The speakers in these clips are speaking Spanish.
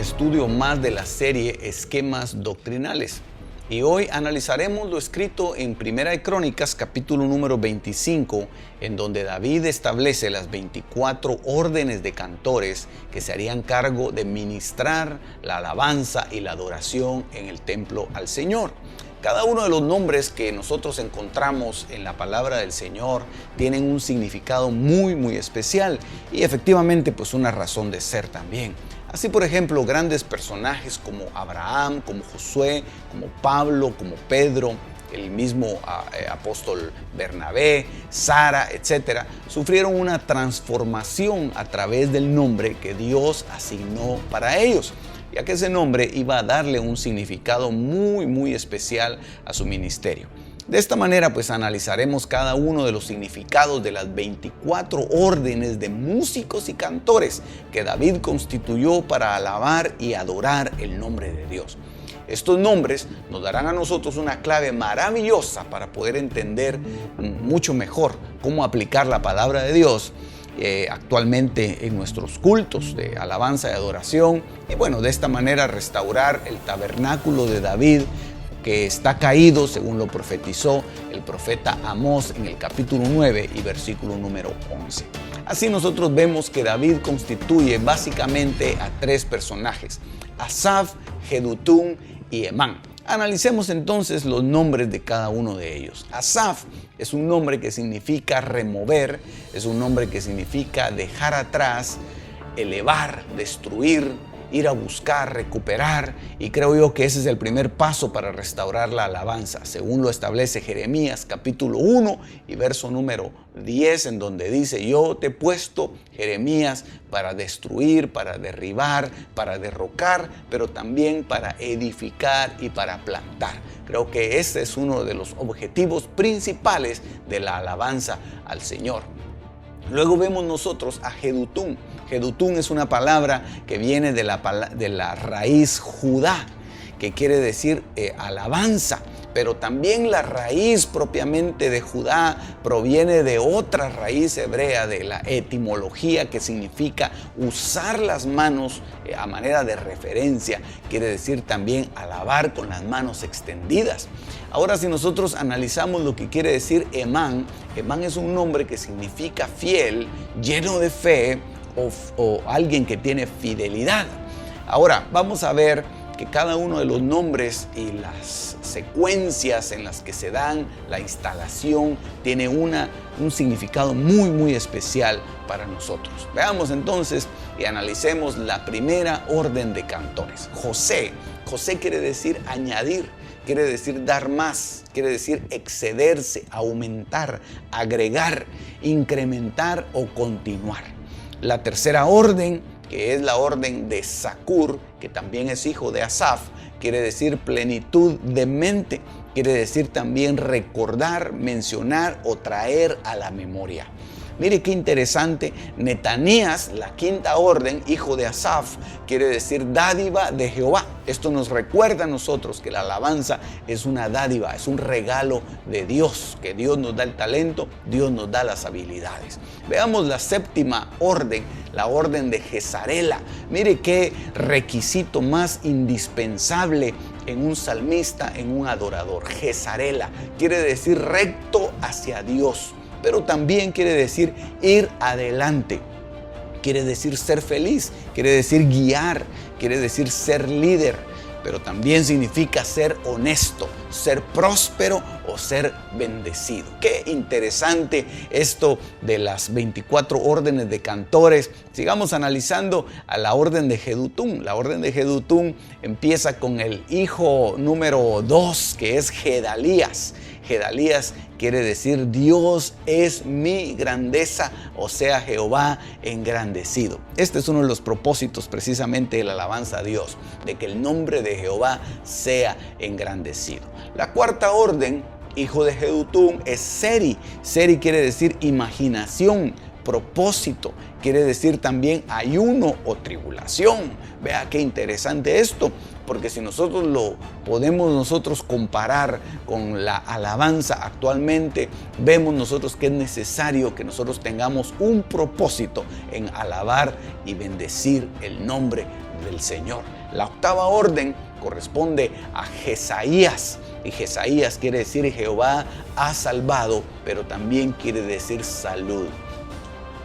estudio más de la serie Esquemas Doctrinales. Y hoy analizaremos lo escrito en Primera de Crónicas, capítulo número 25, en donde David establece las 24 órdenes de cantores que se harían cargo de ministrar la alabanza y la adoración en el templo al Señor. Cada uno de los nombres que nosotros encontramos en la palabra del Señor tienen un significado muy especial y efectivamente pues una razón de ser también. Así, por ejemplo, grandes personajes como Abraham, como Josué, como Pablo, como Pedro, el mismo apóstol Bernabé, Sara, etc., sufrieron una transformación a través del nombre que Dios asignó para ellos, ya que ese nombre iba a darle un significado muy especial a su ministerio. De esta manera, pues analizaremos cada uno de los significados de las 24 órdenes de músicos y cantores que David constituyó para alabar y adorar el nombre de Dios. Estos nombres nos darán a nosotros una clave maravillosa para poder entender mucho mejor cómo aplicar la palabra de Dios actualmente en nuestros cultos de alabanza y adoración, y bueno, de esta manera restaurar el tabernáculo de David, que está caído, según lo profetizó el profeta Amós en el capítulo 9 y versículo número 11. Así nosotros vemos que David constituye básicamente a tres personajes: Asaf, Jedutún y Hemán. Analicemos entonces los nombres de cada uno de ellos. Asaf es un nombre que significa remover, es un nombre que significa dejar atrás, elevar, destruir, ir a buscar, recuperar, y creo yo que ese es el primer paso para restaurar la alabanza, según lo establece Jeremías capítulo 1 y verso número 10, en donde dice: yo te he puesto, Jeremías, para destruir, para derribar, para derrocar, pero también para edificar y para plantar. Creo que ese es uno de los objetivos principales de la alabanza al Señor. Luego vemos nosotros a Jedutún. Jedutún es una palabra que viene de la raíz Judá, que quiere decir alabanza, pero también la raíz propiamente de Judá proviene de otra raíz hebrea, de la etimología, que significa usar las manos a manera de referencia. Quiere decir también alabar con las manos extendidas. Ahora, si nosotros analizamos lo que quiere decir Hemán, Hemán es un nombre que significa fiel, lleno de fe, o alguien que tiene fidelidad. Ahora, vamos a ver que cada uno de los nombres y las secuencias en las que se dan la instalación tiene un significado muy especial para nosotros. Veamos entonces y analicemos la primera orden de cantores. José. José quiere decir añadir, quiere decir dar más, quiere decir excederse, aumentar, agregar, incrementar o continuar. La tercera orden, que es la orden de Zacur, que también es hijo de Asaf, quiere decir plenitud de mente, quiere decir también recordar, mencionar o traer a la memoria. Mire qué interesante, Netanías, la quinta orden, hijo de Asaf, quiere decir dádiva de Jehová. Esto nos recuerda a nosotros que la alabanza es una dádiva, es un regalo de Dios, que Dios nos da el talento, Dios nos da las habilidades. Veamos la séptima orden, la orden de Jezarela. Mire qué requisito más indispensable en un salmista, en un adorador. Jezarela quiere decir recto hacia Dios, pero también quiere decir ir adelante, quiere decir ser feliz, quiere decir guiar, quiere decir ser líder, pero también significa ser honesto, ser próspero o ser bendecido. Qué interesante esto de las 24 órdenes de cantores. Sigamos analizando a la orden de Jedutún. La orden de Jedutún empieza con el hijo número 2, que es Gedalías. Gedalías quiere decir Dios es mi grandeza, o sea, Jehová engrandecido. Este es uno de los propósitos precisamente de la alabanza a Dios, de que el nombre de Jehová sea engrandecido. La cuarta orden, hijo de Jedutún, es Seri. Seri quiere decir imaginación, propósito, quiere decir también ayuno o tribulación. Vea qué interesante esto, porque si nosotros lo podemos comparar con la alabanza actualmente, vemos nosotros que es necesario que nosotros tengamos un propósito en alabar y bendecir el nombre del Señor. La octava orden corresponde a Jesaías. Y Jesaías quiere decir Jehová ha salvado, pero también quiere decir salud.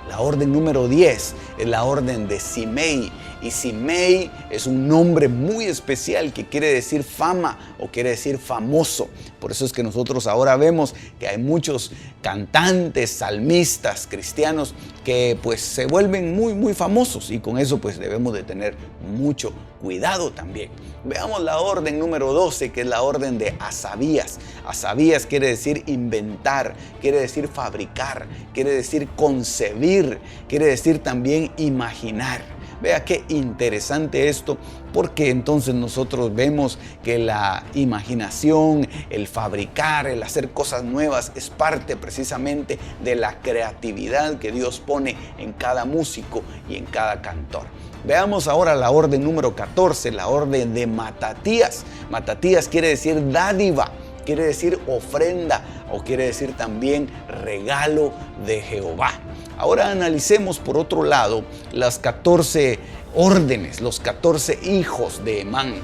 La orden número 10 es la orden de Simei. Y Simei es un nombre muy especial que quiere decir fama o quiere decir famoso. Por eso es que nosotros ahora vemos que hay muchos cantantes, salmistas, cristianos que pues se vuelven muy famosos, y con eso pues debemos de tener mucho cuidado también. Veamos la orden número 12, que es la orden de Asabías. Asabías quiere decir inventar, quiere decir fabricar, quiere decir concebir, quiere decir también imaginar. Vea qué interesante esto, porque entonces nosotros vemos que la imaginación, el fabricar, el hacer cosas nuevas es parte precisamente de la creatividad que Dios pone en cada músico y en cada cantor. Veamos ahora la orden número 14, la orden de Matatías. Matatías quiere decir dádiva, quiere decir ofrenda o quiere decir también regalo de Jehová. Ahora analicemos por otro lado las 14 órdenes, los 14 hijos de Emán.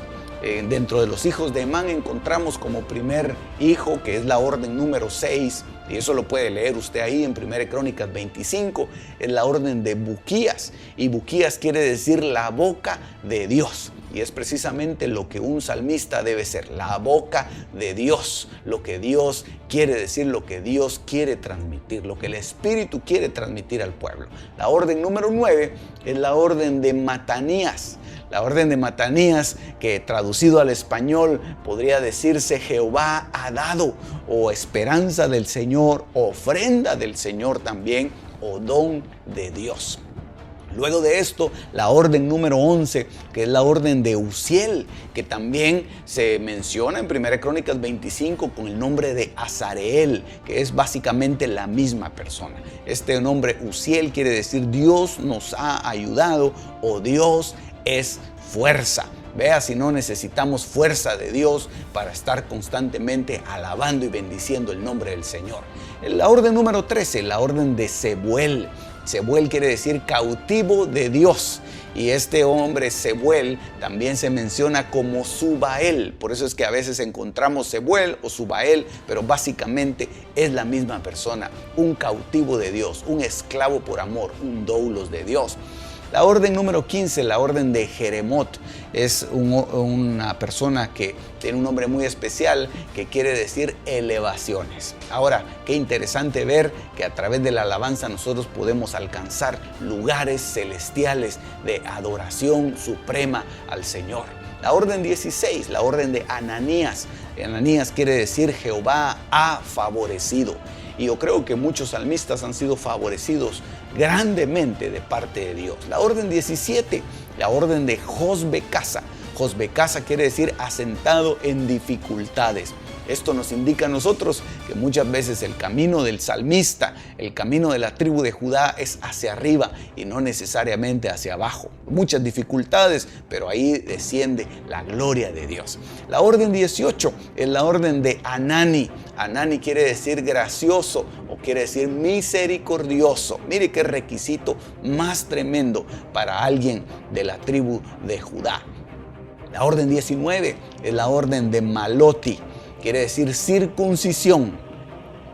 Dentro de los hijos de Emán encontramos como primer hijo, que es la orden número 6, y eso lo puede leer usted ahí en 1 Crónicas 25, es la orden de Buquías. Y Buquías quiere decir la boca de Dios. Y es precisamente lo que un salmista debe ser, la boca de Dios, lo que Dios quiere decir, lo que Dios quiere transmitir, lo que el Espíritu quiere transmitir al pueblo. La orden número 9 es la orden de Matanías. La orden de Matanías, que traducido al español podría decirse Jehová ha dado, o esperanza del Señor, ofrenda del Señor también, o don de Dios. Luego de esto, la orden número 11, que es la orden de Uziel, que también se menciona en 1 Crónicas 25 con el nombre de Azareel, que es básicamente la misma persona. Este nombre Uziel quiere decir Dios nos ha ayudado o Dios es fuerza. Vea si no necesitamos fuerza de Dios para estar constantemente alabando y bendiciendo el nombre del Señor. La orden número 13, la orden de Sebuel. Sebuel quiere decir cautivo de Dios. Y este hombre Sebuel también se menciona como Subael. Por eso es que a veces encontramos Sebuel o Subael, pero básicamente es la misma persona. Un cautivo de Dios, un esclavo por amor, un doulos de Dios. La orden número 15, la orden de Jeremot, es una persona que tiene un nombre muy especial que quiere decir elevaciones. Ahora, qué interesante ver que a través de la alabanza nosotros podemos alcanzar lugares celestiales de adoración suprema al Señor. La orden 16, la orden de Ananías. Ananías quiere decir Jehová ha favorecido. Y yo creo que muchos salmistas han sido favorecidos grandemente de parte de Dios. La orden 17, la orden de Josbecasa. Josbecasa quiere decir asentado en dificultades. Esto nos indica a nosotros que muchas veces el camino del salmista, el camino de la tribu de Judá es hacia arriba y no necesariamente hacia abajo. Muchas dificultades, pero ahí desciende la gloria de Dios. La orden 18 es la orden de Anani. Anani quiere decir gracioso o quiere decir misericordioso. Mire qué requisito más tremendo para alguien de la tribu de Judá. La orden 19 es la orden de Maloti. Quiere decir circuncisión.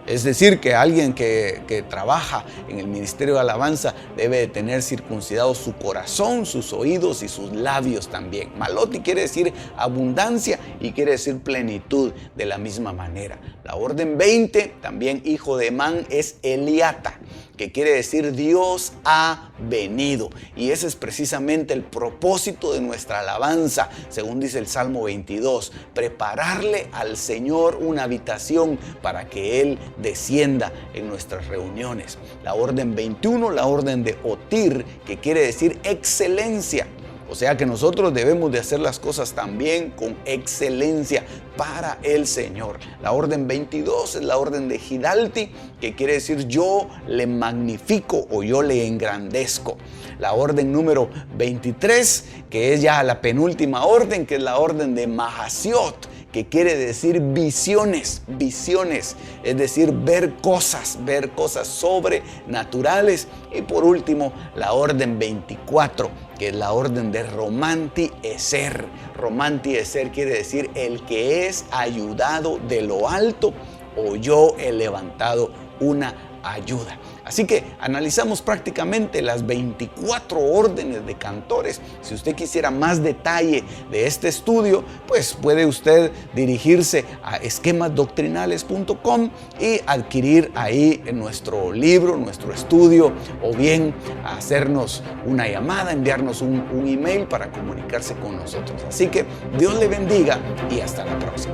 Es decir, que alguien que trabaja en el ministerio de alabanza debe de tener circuncidado su corazón, sus oídos y sus labios también. Maloti quiere decir abundancia y quiere decir plenitud de la misma manera. La orden 20, también hijo de Emán, es Eliata, que quiere decir Dios ha venido. Y ese es precisamente el propósito de nuestra alabanza, según dice el Salmo 22, prepararle al Señor una habitación para que Él descienda en nuestras reuniones. La orden 21, la orden de Otir, que quiere decir excelencia. O sea que nosotros debemos de hacer las cosas también con excelencia para el Señor. La orden 22 es la orden de Gidalti, que quiere decir yo le magnifico o yo le engrandezco. La orden número 23, que es ya la penúltima orden, que es la orden de Mahasiot, que quiere decir visiones, es decir, ver cosas sobrenaturales. Y por último, la orden 24, que es la orden de Romanti Eser. Romanti Eser quiere decir el que es ayudado de lo alto, o yo he levantado una ayuda. Así que analizamos prácticamente las 24 órdenes de cantores. Si usted quisiera más detalle de este estudio, pues puede usted dirigirse a esquemasdoctrinales.com y adquirir ahí nuestro libro, nuestro estudio, o bien hacernos una llamada, enviarnos un email para comunicarse con nosotros. Así que Dios le bendiga y hasta la próxima.